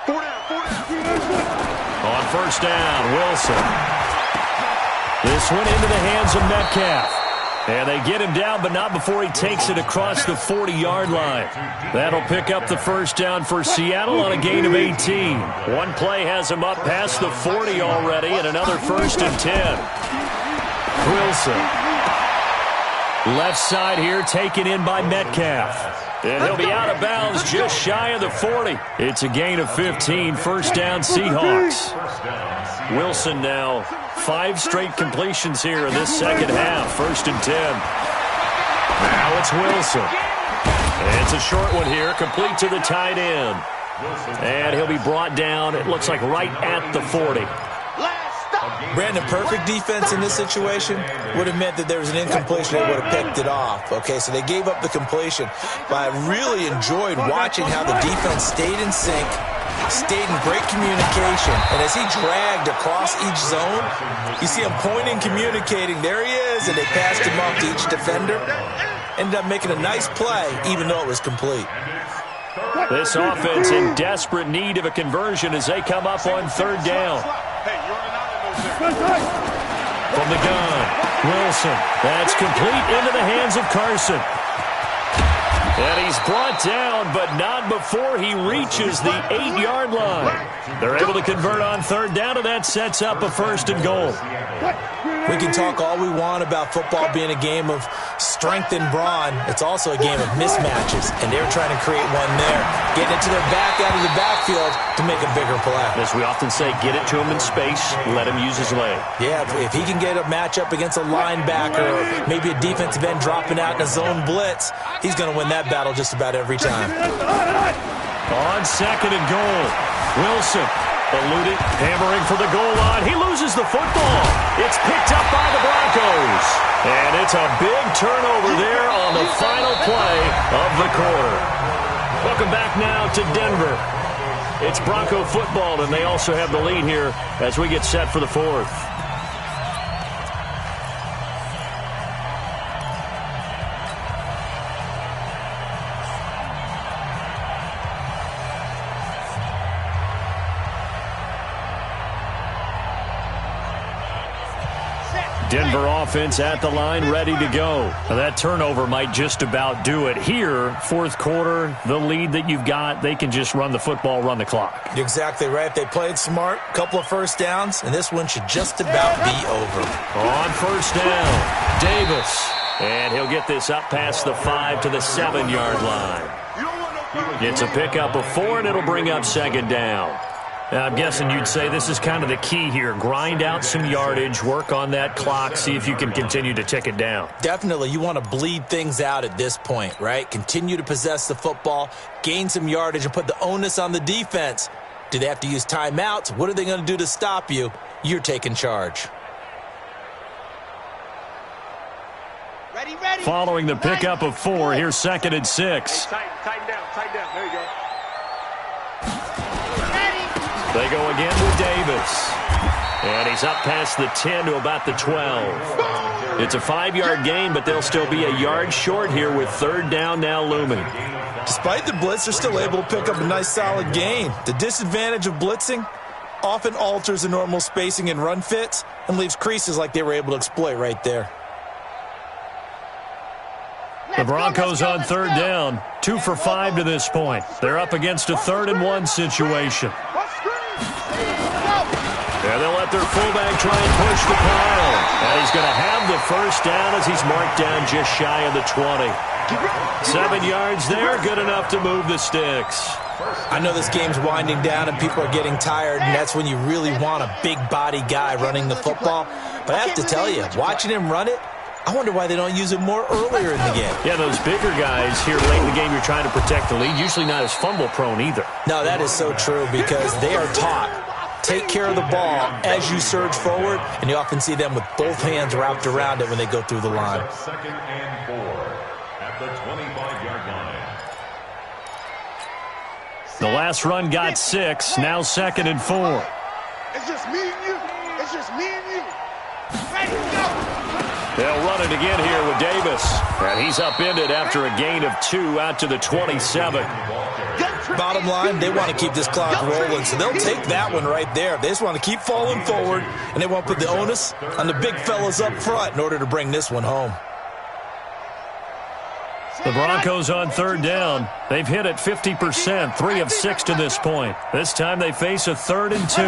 4 down, 4 down.
On first down, Wilson. This one into the hands of Metcalf. And they get him down, but not before he takes it across the 40-yard line. That'll pick up the first down for Seattle on a gain of 18. One play has him up past the 40 already, and another 1st and 10. Wilson. Left side here taken in by Metcalf. And he'll be out of bounds just shy of the 40. It's a gain of 15. First down, Seahawks. Wilson now 5 straight completions here in this second half. 1st and 10. Now it's Wilson. And it's a short one here, complete to the tight end. And he'll be brought down, it looks like right at the 40.
Brandon, perfect defense in this situation would have meant that there was an incompletion. They would have picked it off. Okay, so they gave up the completion. But I really enjoyed watching how the defense stayed in sync, stayed in great communication. And as he dragged across each zone, you see him pointing, communicating. There he is, and they passed him off to each defender. Ended up making a nice play, even though it was complete.
This offense in desperate need of a conversion as they come up on 3rd down. From the gun, Wilson. That's complete into the hands of Carson. And he's brought down, but not before he reaches the 8-yard line. They're able to convert on 3rd down, and that sets up a 1st and goal.
We can talk all we want about football being a game of strength and brawn. It's also a game of mismatches, and they're trying to create one there, getting it to their back out of the backfield to make a bigger play.
As we often say, get it to him in space, let him use his leg.
Yeah, if he can get a matchup against a linebacker or maybe a defensive end dropping out in a zone blitz, he's going to win that battle just about every time.
On 2nd and goal, Wilson eluding, hammering for the goal line. He loses the football. It's picked up by the Broncos. And it's a big turnover there on the final play of the quarter. Welcome back now to Denver. It's Bronco football, and they also have the lead here as we get set for the 4th. Denver offense at the line, ready to go. Now that turnover might just about do it. Here, 4th quarter, the lead that you've got, they can just run the football, run the clock.
You're exactly right. They played smart, couple of 1st downs, and this one should just about be over.
On 1st down, Davis. And he'll get this up past the 5 to the 7-yard line. It's a pickup of 4, and it'll bring up second down. I'm guessing you'd say this is kind of the key here. Grind out some yardage, work on that clock, see if you can continue to tick it down.
Definitely. You want to bleed things out at this point, right? Continue to possess the football, gain some yardage, and put the onus on the defense. Do they have to use timeouts? What are they going to do to stop you? You're taking charge.
Ready.
Following the pickup of 4, here's 2nd and 6.
Tighten down. There you go.
They go again with Davis. And he's up past the 10 to about the 12. It's a 5-yard gain, but they'll still be a yard short here with 3rd down now looming.
Despite the blitz, they're still able to pick up a nice solid gain. The disadvantage of blitzing often alters the normal spacing and run fits and leaves creases like they were able to exploit right there.
The Broncos on 3rd down, 2 for 5 to this point. They're up against a 3rd and 1 situation. And they'll let their fullback try and push the pile. And he's going to have the first down as he's marked down just shy of the 20. 7 yards there, good enough to move the sticks.
I know this game's winding down and people are getting tired, and that's when you really want a big body guy running the football. But I have to tell you, watching him run it, I wonder why they don't use him more earlier in the game.
Yeah, those bigger guys here late in the game, you're trying to protect the lead, usually not as fumble prone either.
No, that is so true because they are taught. Take care of the ball as you surge forward, and you often see them with both hands wrapped around it when they go through the line.
2nd and 4 at the 25-yard line.
The last run got 6, now 2nd and 4.
It's just me and you. Ready, go.
They'll run it again here with Davis. And he's upended after a gain of 2 out to the 27.
Bottom line, they want to keep this clock rolling, so they'll take that one right there. They just want to keep falling forward, and they want to put the onus on the big fellas up front in order to bring this one home.
The Broncos on 3rd down. They've hit it 50%, 3 of 6 to this point. This time they face a 3rd and 2.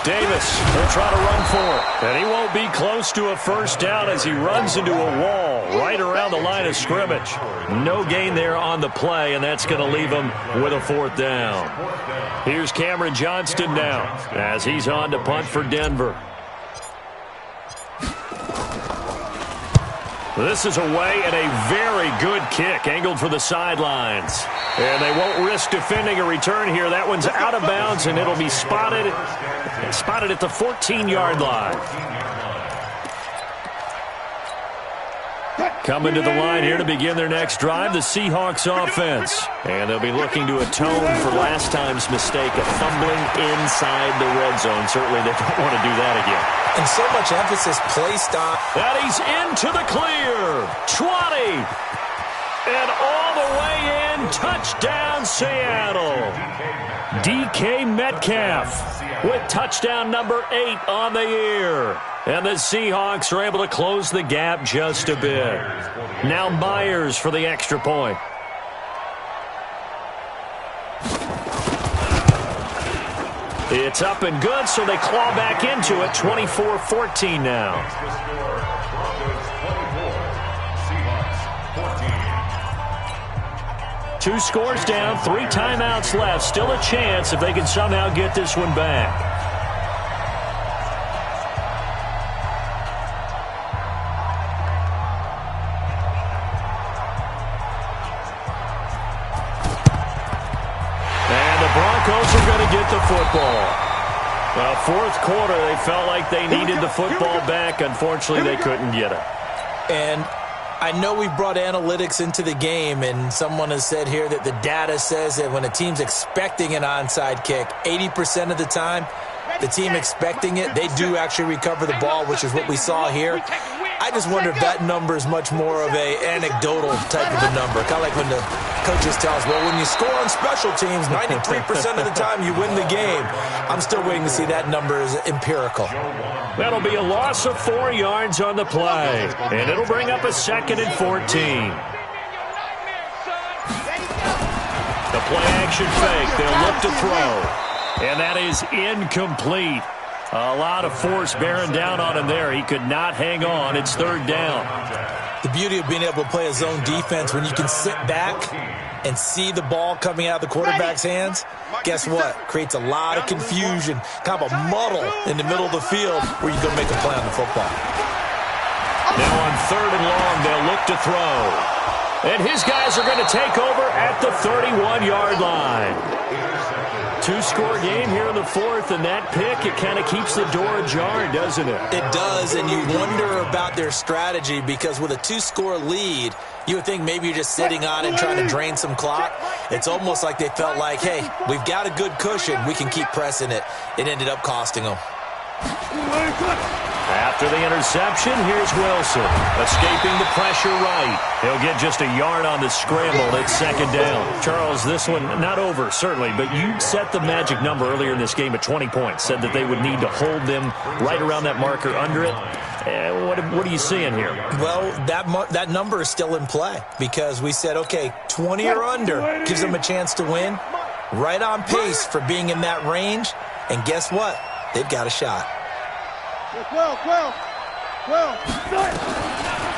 Davis will try to run for it. And he won't be close to a first down as he runs into a wall right around the line of scrimmage. No gain there on the play, and that's going to leave him with a 4th down. Here's Cameron Johnston now as he's on to punt for Denver. This is away and a very good kick angled for the sidelines. And they won't risk defending a return here. That one's out of bounds, and it'll be spotted at the 14-yard line. Coming to the line here to begin their next drive, the Seahawks offense. And they'll be looking to atone for last time's mistake of fumbling inside the red zone. Certainly they don't want to do that again.
And so much emphasis placed on...
And he's into the clear. 20. And all the way in. Touchdown, Seattle. DK Metcalf with touchdown number 8 on the year. And the Seahawks are able to close the gap just a bit. Now Myers for the extra point. It's up and good, so they claw back into it. 24-14 now. 2 scores down, 3 timeouts left. Still a chance if they can somehow get this one back. Broncos are going to get the football. Well, 4th quarter, they felt like they needed the football back. Unfortunately, they couldn't get it.
And I know we brought analytics into the game, and someone has said here that the data says that when a team's expecting an onside kick, 80% of the time, the team expecting it, they do actually recover the ball, which is what we saw here. I just wonder if that number is much more of a anecdotal type of a number. Kind of like when the coaches tell us, well, when you score on special teams, 93% of the time you win the game. I'm still waiting to see that number is empirical.
That'll be a loss of 4 yards on the play. And it'll bring up a 2nd and 14. The play action fake. They'll look to throw. And that is incomplete. A lot of force bearing down on him there. He could not hang on. It's third down.
The beauty of being able to play a zone defense when you can sit back and see the ball coming out of the quarterback's hands, guess what? Creates a lot of confusion, kind of a muddle in the middle of the field where you go make a play on the football.
Now on third and long, they'll look to throw. And his guys are going to take over at the 31-yard line. Two-score game here in the fourth, and that pick, it kind of keeps the door ajar, doesn't it?
It does, and you wonder about their strategy because with a two-score lead, you would think maybe you're just sitting on it and trying to drain some clock. It's almost like they felt like, hey, we've got a good cushion. We can keep pressing it. It ended up costing them.
After the interception, here's Wilson. Escaping the pressure right. He'll get just a yard on the scramble. It's second down. Charles, this one not over, certainly, but you set the magic number earlier in this game at 20 points. Said that they would need to hold them right around that marker under it. What are you seeing here?
Well, that number is still in play because we said, okay, 20 or under gives them a chance to win. Right on pace for being in that range. And guess what? They've got a shot.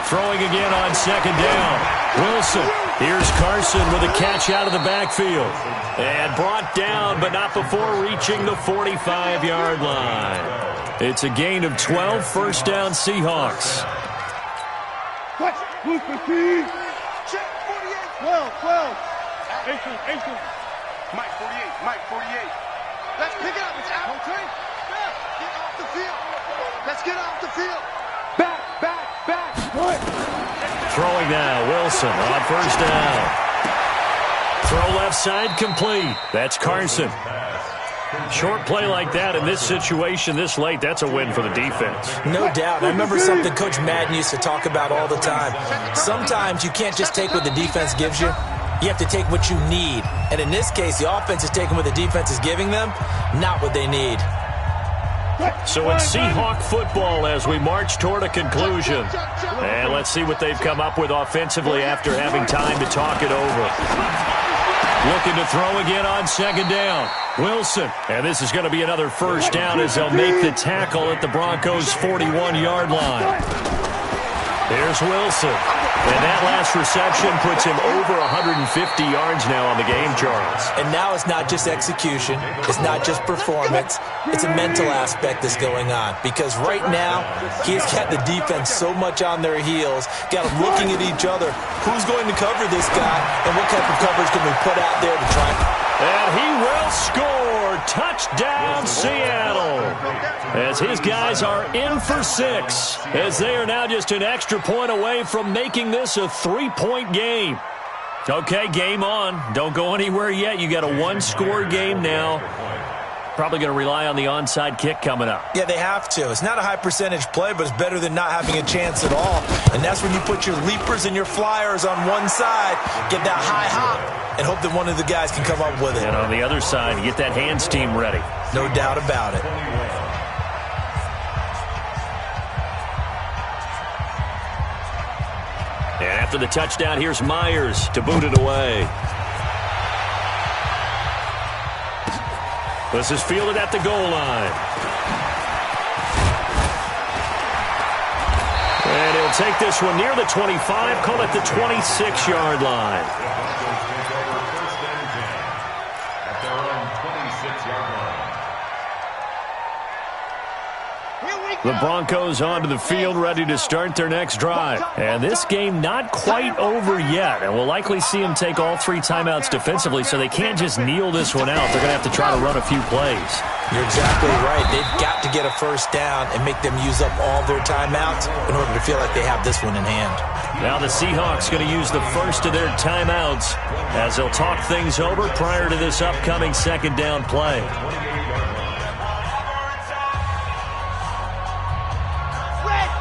Throwing again on second down. Wilson. Here's Carson with a catch out of the backfield. And brought down, but not before reaching the 45-yard line. It's a gain of 12, first down Seahawks.
12. 18. Mike 48. Let's pick it up. It's out. Get off the field. Let's get off the field. Back.
Throwing now, Wilson on first down. Throw left side complete. That's Carson. Short play like that in this situation this late, that's a win for the defense.
No doubt. I remember something Coach Madden used to talk about all the time. Sometimes you can't just take what the defense gives you. You have to take what you need. And in this case, the offense is taking what the defense is giving them, not what they need.
So it's Seahawk football as we march toward a conclusion. And let's see what they've come up with offensively after having time to talk it over. Looking to throw again on second down. Wilson. And this is going to be another first down as they'll make the tackle at the Broncos' 41-yard line. There's Wilson. And that last reception puts him over 150 yards now on the game, Charles.
And now it's not just execution. It's not just performance. It's a mental aspect that's going on. Because right now, he's got the defense so much on their heels, got them looking at each other. Who's going to cover this guy? And what type of coverage can we put out there to try?
And he will score. Touchdown, Seattle. As his guys are in for 6. As they are now just an extra point away from making this a 3-point game. Okay, game on. Don't go anywhere yet. You got a one-score game now. Probably going to rely on the onside kick coming up.
Yeah, they have to. It's not a high-percentage play, but it's better than not having a chance at all. And that's when you put your leapers and your flyers on one side, get that high hop, and hope that one of the guys can come up with it.
And on the other side, get that hands team ready.
No doubt about it.
And after the touchdown, here's Myers to boot it away. This is fielded at the goal line. And he'll take this one near the 25, call it the 26-yard line.
At their own 26-yard line.
The Broncos onto the field, ready to start their next drive. And this game not quite over yet. And we'll likely see them take all 3 timeouts defensively, so they can't just kneel this one out. They're going to have to try to run a few plays.
You're exactly right. They've got to get a first down and make them use up all their timeouts in order to feel like they have this one in hand.
Now the Seahawks going to use the first of their timeouts as they'll talk things over prior to this upcoming second down play.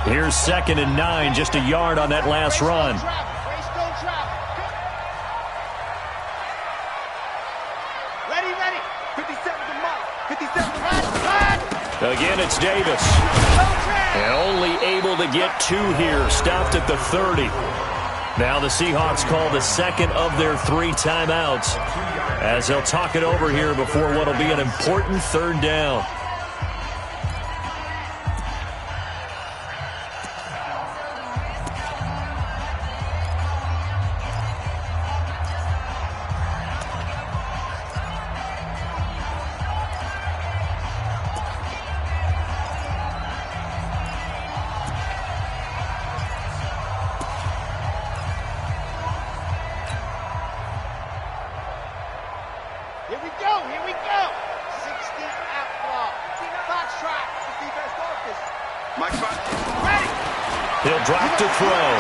Here's 2nd and 9, just a yard on that last run.
Ready. 57 to Mike. 57 to Mike.
Again, it's Davis. And only able to get 2 here. Stopped at the 30. Now the Seahawks call the second of their 3 timeouts as they'll talk it over here before what will be an important third down. He'll drop to throw.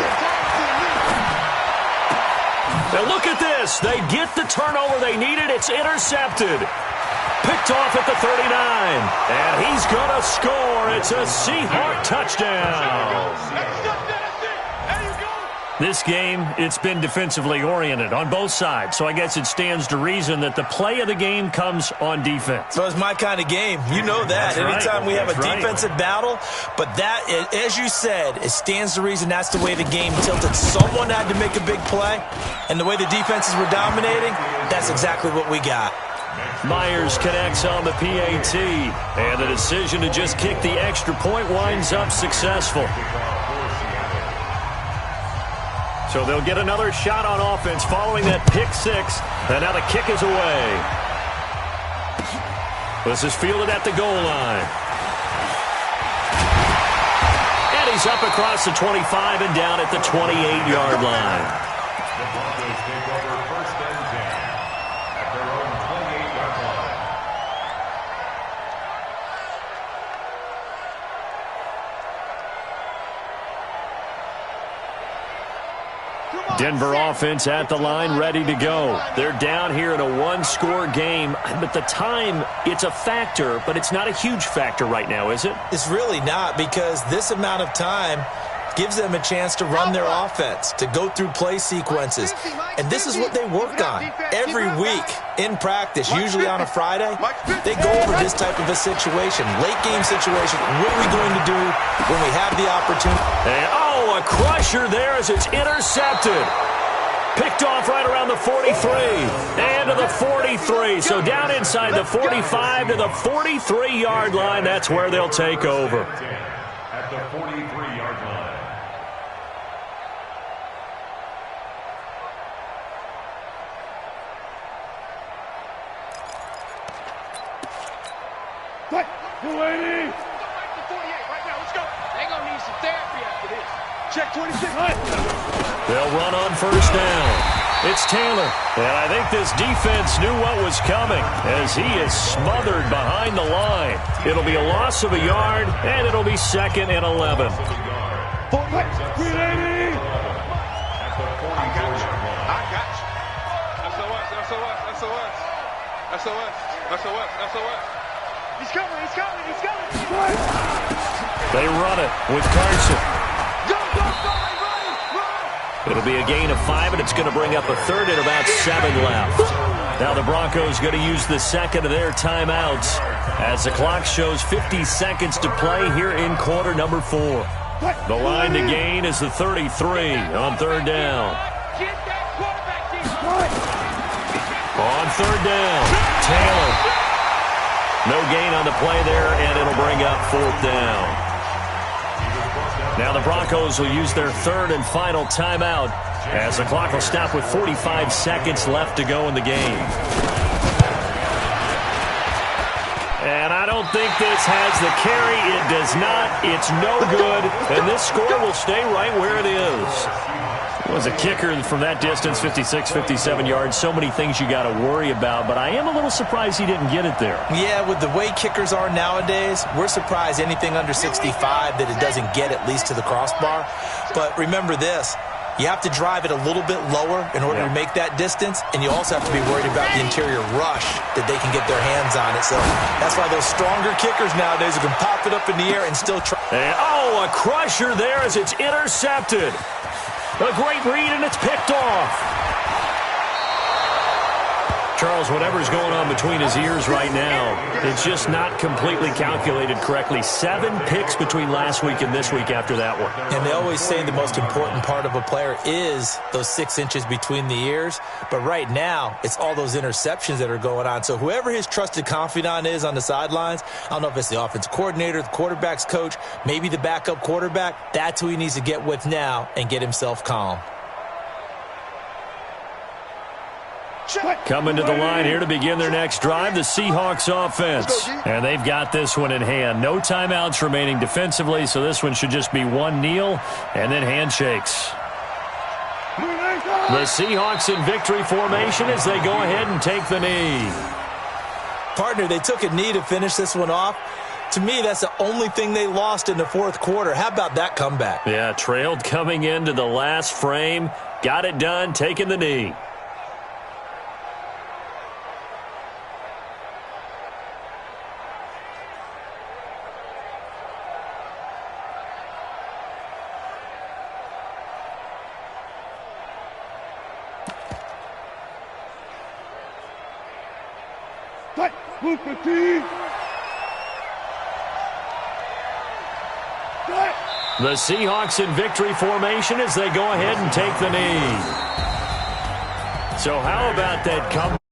Now look at this. They get the turnover they needed. It's intercepted. Picked off at the 39. And he's going to score. It's a Seahawks touchdown. This game, it's been defensively oriented on both sides, so I guess it stands to reason that the play of the game comes on defense.
So it's my kind of game. You know that.
That's
anytime
right.
we have
That's
a
right.
defensive battle, but that, as you said, it stands to reason that's the way the game tilted. Someone had to make a big play, and the way the defenses were dominating, that's exactly what we got.
Myers connects on the PAT, and the decision to just kick the extra point winds up successful. So they'll get another shot on offense following that pick six, and now the kick is away. This is fielded at the goal line. And he's up across the 25 and down at the 28-yard line.
The Broncos take over first and 10 at their own 28-yard line.
Denver offense at the line, ready to go. They're down here in a one-score game, but the time, it's a factor, but it's not a huge factor right now, is it?
It's really not, because this amount of time gives them a chance to run their offense, to go through play sequences. And this is what they work on every week in practice, usually on a Friday. They go over this type of a situation, late game situation. What are we going to do when we have the opportunity?
And, a crusher there as it's intercepted. Picked off right around the 43 and to the 43. So down inside the 45 to the 43-yard line. That's where they'll take over.
At the 43-yard line.
What? 280. Check 26.
They'll run on first down. It's Taylor. And I think this defense knew what was coming as he is smothered behind the line. It'll be a loss of a yard, and it'll be second and 11.
380. SOS. He's coming.
They run it with Carson.
Go, run.
It'll be a gain of 5, and it's going to bring up a third and about 7 left. Now the Broncos going to use the second of their timeouts as the clock shows 50 seconds to play here in quarter number 4. The line to gain is the 33 on third down. On third down, Taylor. No gain on the play there, and it'll bring up fourth down. Now the Broncos will use their third and final timeout as the clock will stop with 45 seconds left to go in the game. And I don't think this has the carry. It does not. It's no good. And this score will stay right where it is. It was a kicker from that distance, 56, 57 yards. So many things you got to worry about, but I am a little surprised he didn't get it there.
Yeah, with the way kickers are nowadays, we're surprised anything under 65 that it doesn't get at least to the crossbar. But remember this, you have to drive it a little bit lower in order to make that distance, and you also have to be worried about the interior rush that they can get their hands on it. So that's why those stronger kickers nowadays can pop it up in the air and still try.
And, a crusher there as it's intercepted. A great read, and it's picked off. Charles, whatever's going on between his ears right now, it's just not completely calculated correctly. 7 picks between last week and this week after that one.
And they always say the most important part of a player is those 6 inches between the ears. But right now, it's all those interceptions that are going on. So whoever his trusted confidant is on the sidelines, I don't know if it's the offensive coordinator, the quarterback's coach, maybe the backup quarterback, that's who he needs to get with now and get himself calm.
Coming to the line here to begin their next drive, the Seahawks offense. And they've got this one in hand. No timeouts remaining defensively, so this one should just be one kneel and then handshakes. The Seahawks in victory formation as they go ahead and take the knee.
Partner, they took a knee to finish this one off. To me, that's the only thing they lost in the fourth quarter. How about that comeback?
Yeah, trailed coming into the last frame. Got it done, taking the knee. The Seahawks in victory formation as they go ahead and take the knee. So how about that comeback?